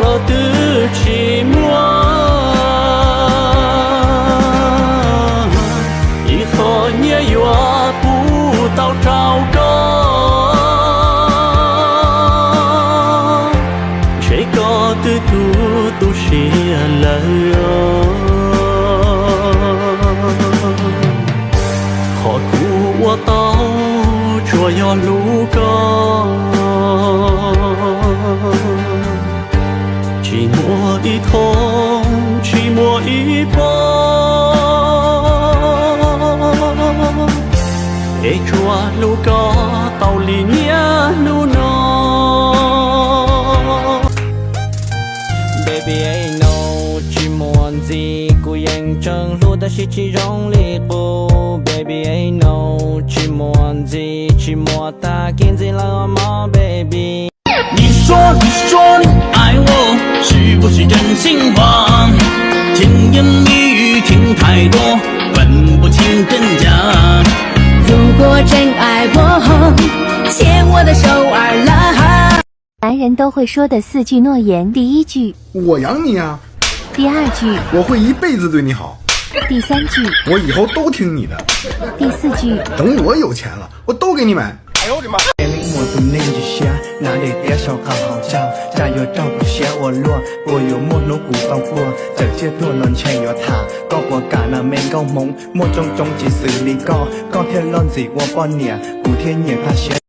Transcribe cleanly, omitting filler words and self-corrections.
了的寂寞，以后也约不到找个谁个的都是了。何苦我到这要路个？寂寞一痛，寂寞一碰，一抓路个道理念路呢。Baby ain't no 寂寞的孤雁正路的是其中里不 Baby ain't no 寂寞的寂寞它跟着了吗 Baby。你说你爱我，是不是真心话？甜言蜜语听太多，分不清真假。如果真爱我，牵我的手儿啦。男人都会说的4句诺言：第1句，我养你啊；第2句，我会一辈子对你好；第3句，我以后都听你的；第4句，等我有钱了，我都给你买。哎呦我的妈！我怎么就些哪里别少好好笑，加油照顾些我落，我有莫努古放过，这些多能全有他，ก็ประกาศ那没高蒙，莫种种几十里高，高天浪子我帮你，古天也怕些。